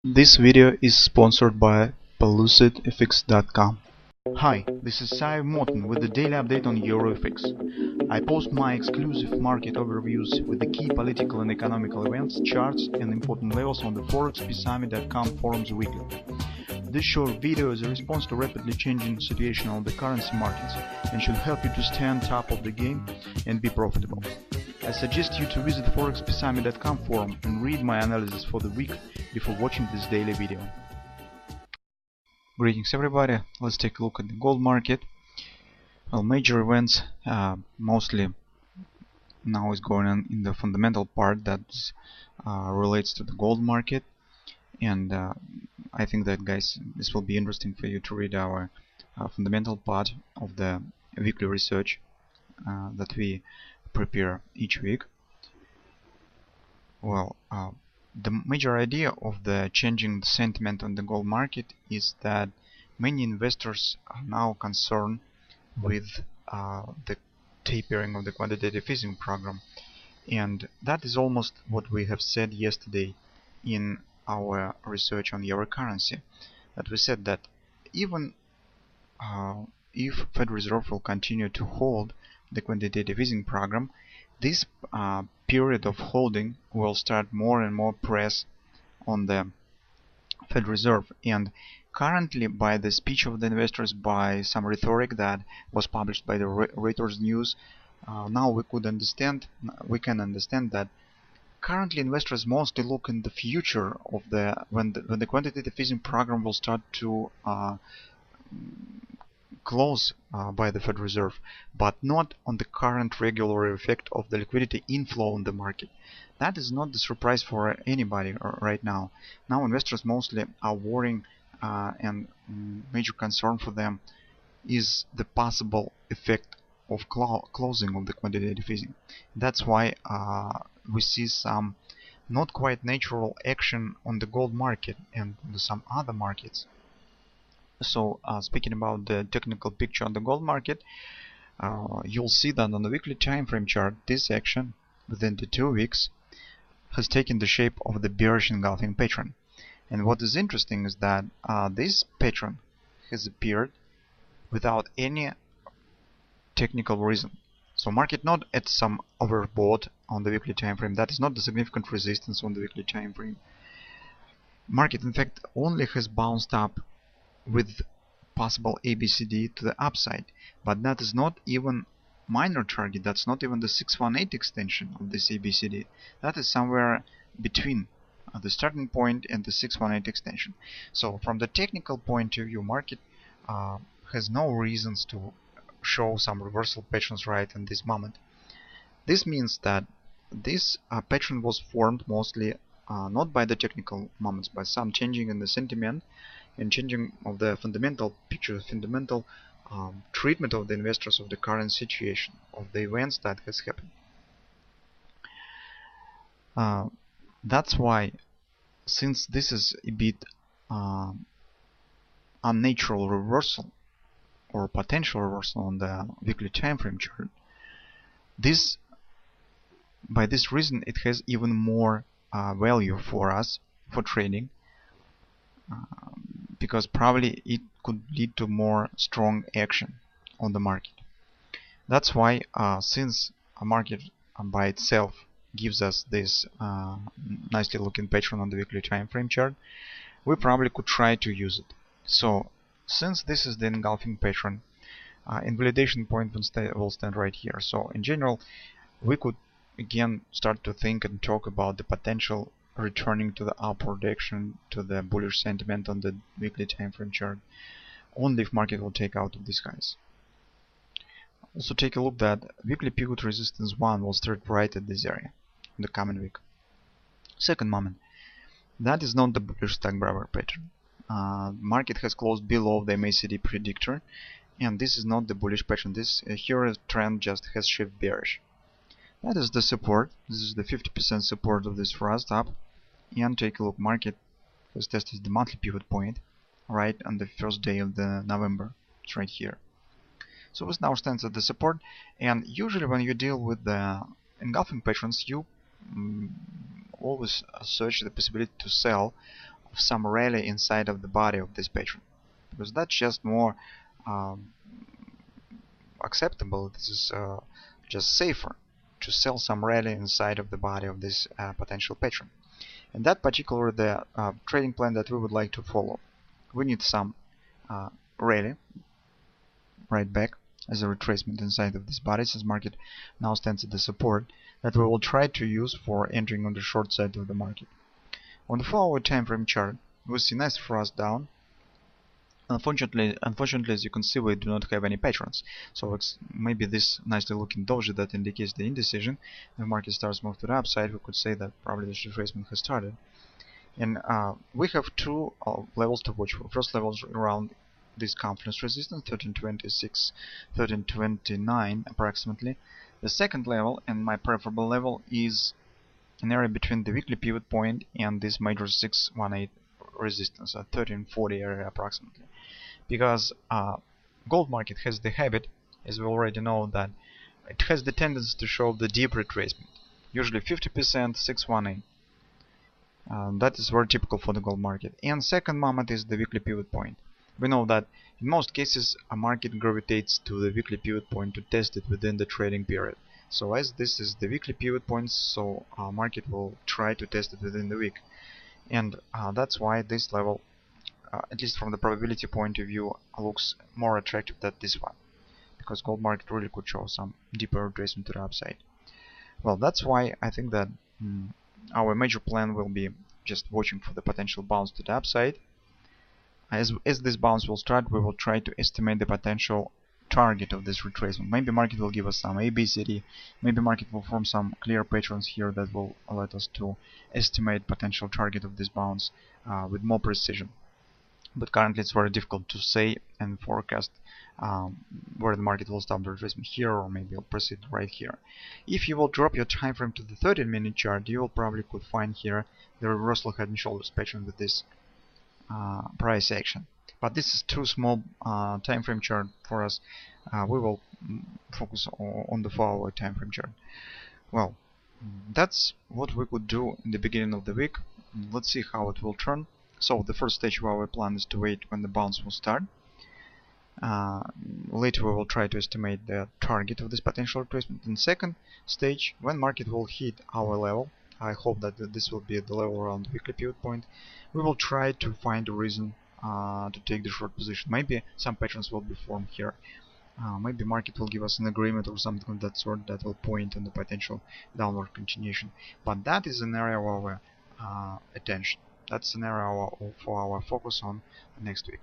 This video is sponsored by PelucidFX.com. Hi, this is Sive Morten with the daily update on EuroFX. I post my exclusive market overviews with the key political and economical events, charts, and important levels on the ForexPeaceArmy.com forums weekly. This short video is a response to rapidly changing situation on the currency markets and should help you to stay on top of the game and be profitable. I suggest you to visit ForexPeaceArmy.com forum and read my analysis for the week before watching this daily video. Greetings everybody, let's take a look at the gold market. Well, major events mostly now is going on in the fundamental part that relates to the gold market, and I think that, guys, this will be interesting for you to read our fundamental part of the weekly research that we prepare each week. Well, the major idea of the changing sentiment on the gold market is that many investors are now concerned with the tapering of the quantitative easing program, and that is almost what we have said yesterday in our research on euro currency, that we said that even if Fed Reserve will continue to hold the quantitative easing program, this period of holding will start more and more press on the Fed Reserve. And currently, by the speech of the investors, by some rhetoric that was published by the Reuters news, now we can understand that currently investors mostly look in the future of when the quantitative easing program will start to close by the Fed Reserve, but not on the current regular effect of the liquidity inflow in the market. That is not the surprise for anybody right now. Now investors mostly are worrying, and major concern for them is the possible effect of closing of the quantitative easing. That's why we see some not quite natural action on the gold market and some other markets. So speaking about the technical picture on the gold market, you'll see that on the weekly time frame chart, this action within the 2 weeks has taken the shape of the bearish engulfing pattern. And what is interesting is that this pattern has appeared without any technical reason. So market not at some overbought on the weekly time frame. That is not the significant resistance on the weekly time frame. Market in fact only has bounced up with possible ABCD to the upside, but that is not even minor target. That's not even the 618 extension of this ABCD. That is somewhere between the starting point and the 618 extension. So from the technical point of view, market has no reasons to show some reversal patterns right in this moment. This means that this pattern was formed mostly not by the technical moments, by some changing in the sentiment and changing of the fundamental picture, fundamental treatment of the investors of the current situation, of the events that has happened. That's why, since this is a bit unnatural reversal or potential reversal on the weekly time frame chart, by this reason it has even more value for us for trading, because probably it could lead to more strong action on the market. That's why since a market by itself gives us this nicely looking pattern on the weekly time frame chart, we probably could try to use it. So since this is the engulfing pattern, invalidation point will stand right here. So in general, we could again start to think and talk about the potential returning to the upward action, to the bullish sentiment on the weekly time frame chart, only if market will take out of these highs. Also take a look that weekly pivot resistance 1 will start right at this area in the coming week. Second moment, that is not the bullish stack barrier pattern. Market has closed below the MACD predictor, and this is not the bullish pattern. This here trend just has shifted bearish. That is the support. This is the 50% support of this thrust up. And take a look, market has tested the monthly pivot point right on the first day of the November. It's right here. So this now stands at the support, and usually when you deal with the engulfing patterns, you always search the possibility to sell of some rally inside of the body of this pattern, because that's just more um, acceptable. This is just safer to sell some rally inside of the body of this potential pattern. And that particular the trading plan that we would like to follow. We need some rally right back as a retracement inside of this body, since market now stands at the support, that we will try to use for entering on the short side of the market. On the 4-hour time frame chart, we see nice thrust down. Unfortunately, as you can see, we do not have any patterns. So it's maybe this nicely looking doji that indicates the indecision. If the market starts move to the upside, we could say that probably the retracement has started. And we have two levels to watch for. First level is around this confluence resistance, 1326, 1329 approximately. The second level, and my preferable level, is an area between the weekly pivot point and this major 618 resistance, a 1340 area approximately. Because gold market has the habit, as we already know, that it has the tendency to show the deep retracement, usually 50%, 618. That is very typical for the gold market. And second moment is the weekly pivot point. We know that in most cases a market gravitates to the weekly pivot point to test it within the trading period. So as this is the weekly pivot point, so our market will try to test it within the week. And that's why this level, at least from the probability point of view, looks more attractive than this one, because gold market really could show some deeper retracement to the upside. Well, that's why I think that our major plan will be just watching for the potential bounce to the upside. As this bounce will start, we will try to estimate the potential target of this retracement. Maybe market will give us some ABCD, maybe market will form some clear patterns here that will let us to estimate potential target of this bounce with more precision. But currently it's very difficult to say and forecast where the market will stop the retracement, here or maybe it'll proceed right here. If you will drop your time frame to the 30-minute chart, you will probably could find here the reversal head and shoulders pattern with this price action. But this is too small time frame chart for us. We will focus on the 4-hour time frame chart. Well, that's what we could do in the beginning of the week. Let's see how it will turn. So the first stage of our plan is to wait when the bounce will start. Later we will try to estimate the target of this potential retracement. In second stage, when market will hit our level, I hope that this will be at the level around the weekly pivot point, we will try to find a reason to take the short position. Maybe some patterns will be formed here. Maybe market will give us an agreement or something of that sort that will point on the potential downward continuation. But that is an area of our attention. That's an area for our focus on next week.